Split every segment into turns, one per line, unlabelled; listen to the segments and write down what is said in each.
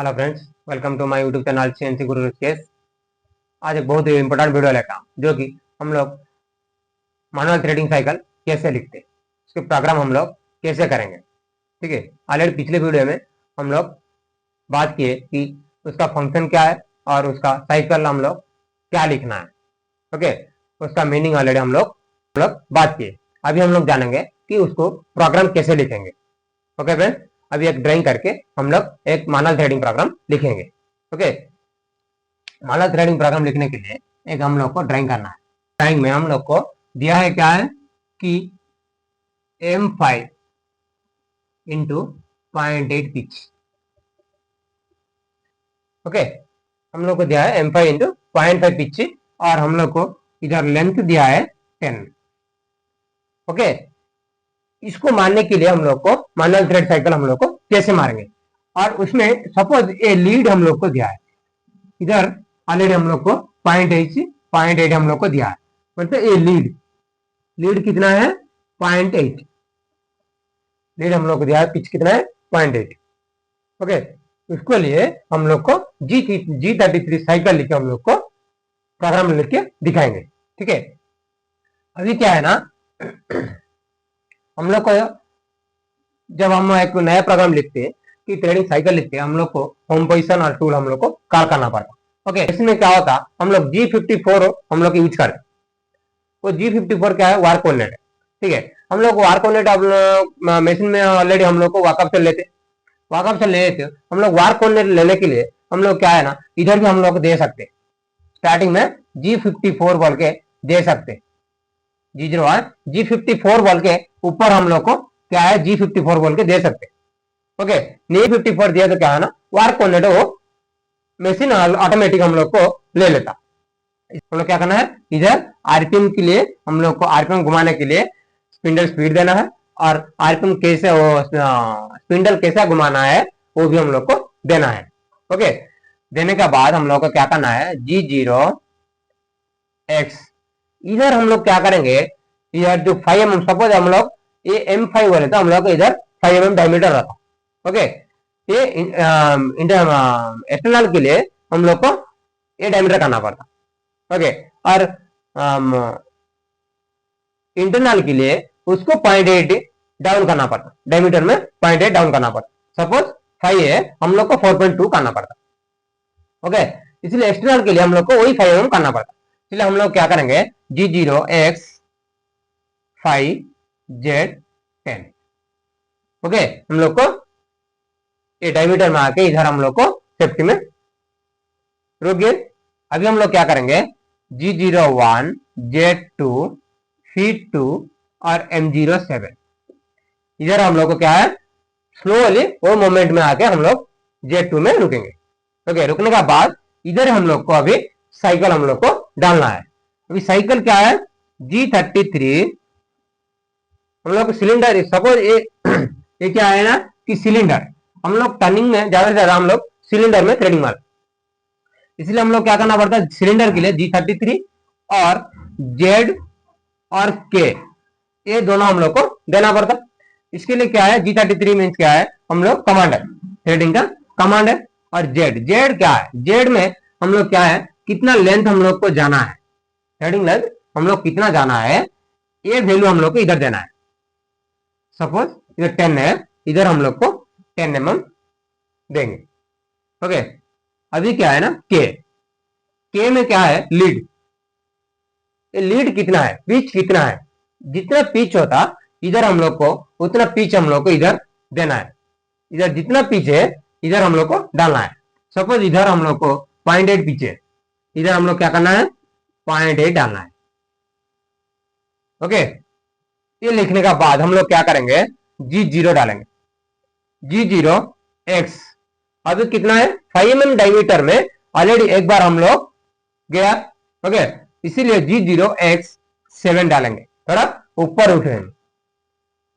Hello friends, welcome to my YouTube channel CNC Guru Rishikesh. आज एक बहुत ही इंपॉर्टेंट वीडियो लेकर जो कि हम लोग मैनुअल थ्रेडिंग साइकिल कैसे लिखते हैं, उसके प्रोग्राम हम लोग कैसे करेंगे। ठीक है, ऑलरेडी पिछले वीडियो में हम लोग बात किए कि उसका फंक्शन क्या है और उसका साइकिल हम लोग क्या लिखना है। ओके, उसका मीनिंग ऑलरेडी हम लोग बात किए। अभी हम लोग जानेंगे कि उसको प्रोग्राम कैसे लिखेंगे। ओके फ्रेंड्स, अभी एक ड्राइंग करके हम लोग एक मैनुअल थ्रेडिंग प्रोग्राम लिखेंगे। ओके, मैनुअल थ्रेडिंग प्रोग्राम लिखने के लिए एक हम लोग को ड्राइंग करना है। ड्राइंग में हम लोग को दिया है क्या है कि M5 इंटू 0.8 पिच। ओके, हम लोग को दिया है M5 इंटू 0.5 पिच और हम लोग को इधर लेंथ दिया है 10। ओके, इसको मारने के लिए हम लोग को मैनुअल थ्रेड साइकिल हम लोग को कैसे मारेंगे, और उसमें सपोज ए लीड हम लोग को दिया है। इधर ऑलरेडी हम लोग को 0.8 हम लोग को दिया है, मतलब ये लीड कितना है 0.8 लीड हम लोग को दिया है। पिच कितना है 0.8। ओके, उसके लिए हम लोग को G33 साइकिल लिख के हम लोग को प्रोग्राम लिख के दिखाएंगे। ठीक है, अभी क्या है ना, हम लोग को जब हम एक नया प्रोग्राम लिखते हैं कि थ्रेडिंग साइकिल लिखते हैं, हम लोग को होम पोजीशन और टूल हम लोग को कॉल करना पड़ता। ओके, इसमें क्या होता, हम लोग G54 हम लोग यूज करते। वो G54 क्या है, वार कोऑर्डिनेट है। ठीक है, हम लोग वार कोऑर्डिनेट मशीन में ऑलरेडी हम लोग को वाकअप से लेते हम लोग वार कोऑर्डिनेट लेने के लिए हम लोग क्या है ना, इधर भी हम लोग दे सकते। स्टार्टिंग में G54 बोल के दे सकते। G54 बोल के ऊपर हम लोग को क्या है G54 बोल के दे सकते। ओके, नहीं 54 दिया तो क्या है ना, वार कोऑर्डिनेट वो मशीन ऑटोमेटिक हम लोग को ले लेता। हम लोग क्या करना है, इधर आरपीएम के लिए हम लोग को आरपीएम घुमाने के लिए स्पिंडल स्पीड देना है, और आरपीएम कैसे वो स्पिंडल कैसा घुमाना है वो भी हम लोग को देना है। ओके, देने के बाद हम लोग को क्या करना है, G0X इधर हम लोग क्या करेंगे, इधर जो 5mm सपोज हम लोग ये M5 बोले तो हम लोग इधर 5mm डायमीटर रहता। ओके, ये एक्सटर्नल के लिए हम लोग को ये डायमीटर करना पड़ता। ओके, और इंटरनल के लिए उसको 0.8 डाउन करना पड़ता, डायमीटर में 0.8 डाउन करना पड़ता। सपोज 5 है, हम लोग को 4.2 करना पड़ता। ओके, इसलिए एक्सटर्नल के लिए हम लोग को वही 5mm करना पड़ता। इसलिए हम लोग क्या करेंगे, G0X 5Z10। ओके, हम लोग को ये डायमीटर में आके इधर हम लोग को सेफ्टी में रुक गए। अभी हम लोग क्या करेंगे, G01 Z2 फीट 2 और M07 इधर हम लोग को क्या है, स्लोली वो मोमेंट में आके हम लोग Z2 में रुकेंगे। ओके, रुकने का बाद इधर हम लोग को अभी साइकिल हम लोग को डालना है। अभी साइकिल क्या है, G33 हम लोग सिलेंडर, सपोज ये क्या है ना कि सिलेंडर हम लोग टर्निंग में ज्यादा से ज्यादा हम लोग सिलेंडर में थ्रेडिंग मारते, इसलिए हम लोग क्या करना पड़ता है, सिलेंडर के लिए G33 और Z और K ये दोनों हम लोग को देना पड़ता। इसके लिए क्या है, G33 मीन्स क्या है, हम लोग कमांड है, थ्रेडिंग का कमांड है। और Z क्या है, Z में हम लोग क्या है, कितना लेंथ हम लोग को जाना है, थ्रेडिंग लेंथ हम लोग कितना जाना है, ये वैल्यू हम लोग को इधर देना है। सपोज इधर 10 है, इधर हम लोग को 10 mm देंगे। ओके, अभी क्या है ना, के में क्या है, लीड कितना है, पिच कितना है, जितना पिच होता इधर हम लोग को उतना पिच हम लोग को इधर देना है। इधर जितना पिच है इधर हम लोग को डालना है। सपोज इधर हम लोग को 0.8 पिच है, इधर हम लोग क्या करना है, 0.8 डालना है। ओके, ये लिखने का बाद हम लोग क्या करेंगे, G0 डालेंगे, G0X अभी कितना है, 5mm डायमीटर में ऑलरेडी एक बार हम लोग गया। ओके, इसीलिए G0X 7 डालेंगे, थोड़ा ऊपर उठेंगे।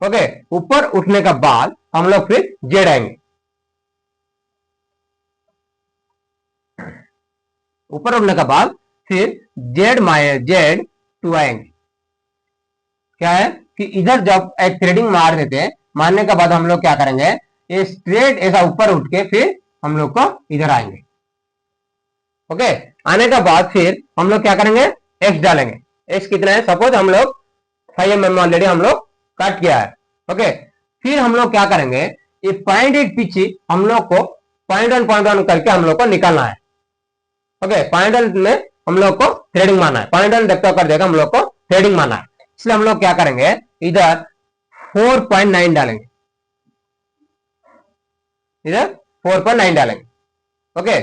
ओके, ऊपर उठने का बाद हम लोग फिर Z आएंगे, ऊपर उठने का बाद फिर Z2 आएंगे। क्या है कि इधर जब एक थ्रेडिंग मार देते हैं, मारने के बाद हम लोग क्या करेंगे, ये स्ट्रेट ऐसा ऊपर उठ के फिर हम लोग को इधर आएंगे। ओके, आने के बाद फिर हम लोग क्या करेंगे, एक्स डालेंगे। एक्स कितना है, सपोज हम लोग 5 mm ऑलरेडी हम लोग कट किया है। ओके, फिर हम लोग क्या करेंगे, ये 0.8 पीछे हम लोग को 0.1 करके हम लोग को निकालना है। ओके, 0.1 में हम लोग को थ्रेडिंग मारना है। 0.1 देखते कर देगा हम लोग को थ्रेडिंग मारना है, इसलिए हम लोग क्या करेंगे, इधर 4.9 डालेंगे, इधर 4.9 डालेंगे। ओके,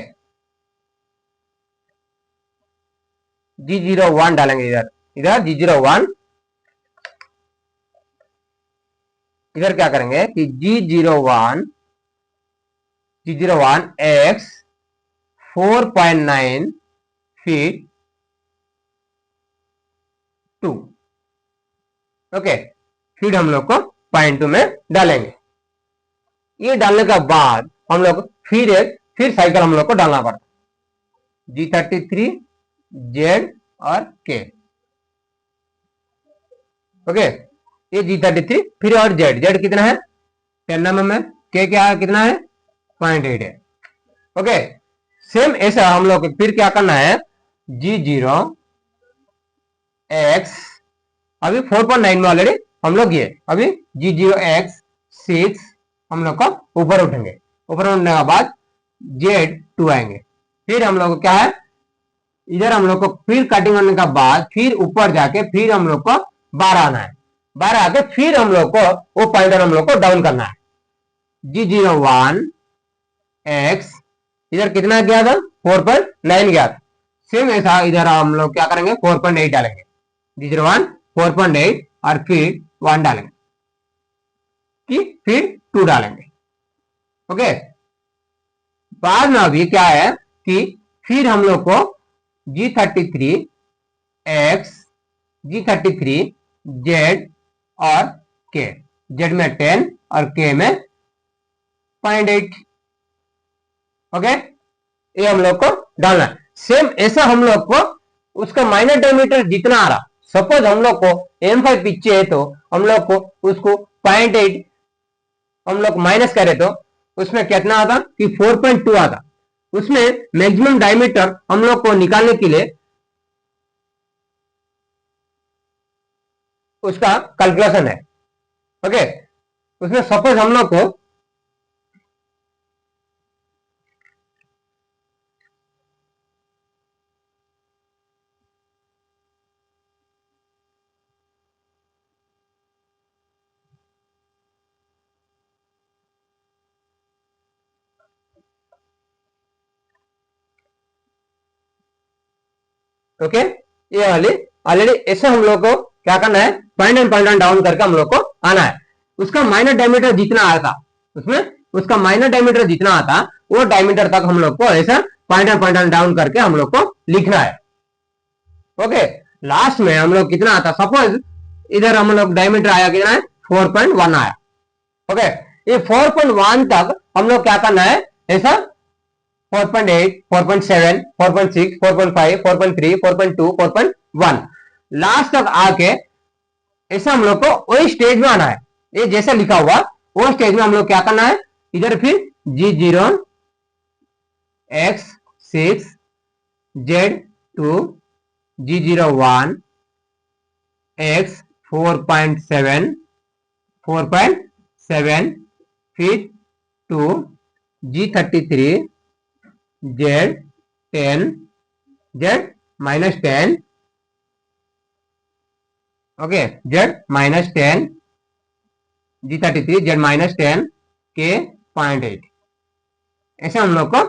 G01 डालेंगे इधर, इधर G01, इधर क्या करेंगे कि G01 x 4.9 फीट 2। ओके, फिर हम लोग को 0.2 में डालेंगे। ये डालने के बाद हम लोग फिर साइकिल हम लोग को डालना पड़ता है, G33 Z और K। ओके, ये G33 फिर और Z कितना है 10 mm है, K क्या है कितना है 0.8 है। ओके, सेम ऐसा हम लोग फिर क्या करना है, G0 x अभी 4.9 में ऑलरेडी हम लोग ये अभी G0 x 6 हम लोग को ऊपर उठेंगे। ऊपर उठने के बाद Z2 आएंगे। फिर हम लोग को क्या है, इधर हम लोग को फिर कटिंग करने के बाद फिर ऊपर जाके फिर हम लोग को 12 आना है। 12 आके फिर हम लोग को वो पॉइंटर हम लोग को डाउन करना है। G01 x इधर कितना गया था 4.9 गया था। सेम ऐसा इधर हम लोग क्या करेंगे 4.8 डालेंगे। G01 4.8 और फिर 1 डालेंगे कि फिर 2 डालेंगे। ओके, बाद में अभी क्या है कि फिर हम लोग को G33 x G33 Z और K, Z में 10 और K में 0.8। ओके, ये हम लोग को डालना है। सेम ऐसा हम लोग को उसका माइनर डायमीटर जितना आ रहा, सपोज हम लोग को M5 पीछे है तो हम लोग को उसको 0.8 हम लोग माइनस करें तो उसमें कितना आता कि 4.2 आता। उसमें मैक्सिमम डायमीटर हम लोग को निकालने के लिए उसका कैलकुलेशन है। ओके, उसमें सपोज हम लोग को ओके, ये वाली ऑलरेडी ऐसे हम लोग को क्या करना है, 0.1 डाउन करके हम लोग को आना है। उसका माइनर डायमीटर जितना आया था उसमें उसका माइनर डायमीटर जितना आता वो डायमीटर तक हम लोग को ऐसा 0.1 डाउन करके हम लोग को लिखना है। ओके, लास्ट में हम लोग कितना आता, सपोज इधर हम लोग डायमीटर आया कितना है 4.1 आया। ओके, ये 4.1 तक हम लोग क्या करना है, ऐसा 4.8 4.7 4.6 4.5 4.3 4.2 4.1 लास्ट तक आके ऐसा हम लोग को वही स्टेज में आना है। ये जैसा लिखा हुआ वो स्टेज में हम लोग क्या करना है, इधर फिर G0 x 6 Z2 G01 x 4.7 फिर 2 G33 Z 10 Z minus 10 okay Z minus 10 G33 Z minus 10 के 0.8 ऐसे हम लोग को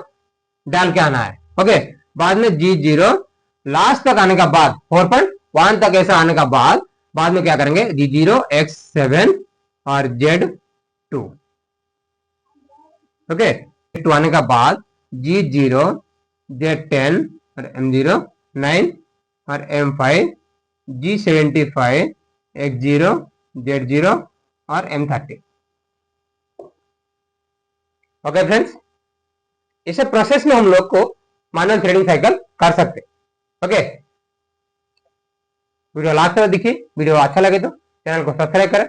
डाल के आना है। ओके, बाद में G0 लास्ट तक आने का बाद 4.1 तक ऐसा आने का बाद में क्या करेंगे G0 x 7 और Z2। ओके, Z2 आने का बाद G0 Z10 और M0 9 और M5 G75 X0 Z0 और M30। ओके फ्रेंड्स, इसे प्रोसेस में हम लोग को मैनुअल थ्रेडिंग साइकिल कर सकते। ओके, वीडियो लास्ट तक देखिए। वीडियो अच्छा लगे तो चैनल को सब्सक्राइब करें,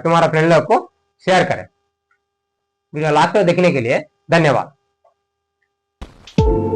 तुम्हारा फ्रेंड लोग को शेयर करें। वीडियो लास्ट तक देखने के लिए धन्यवाद। है।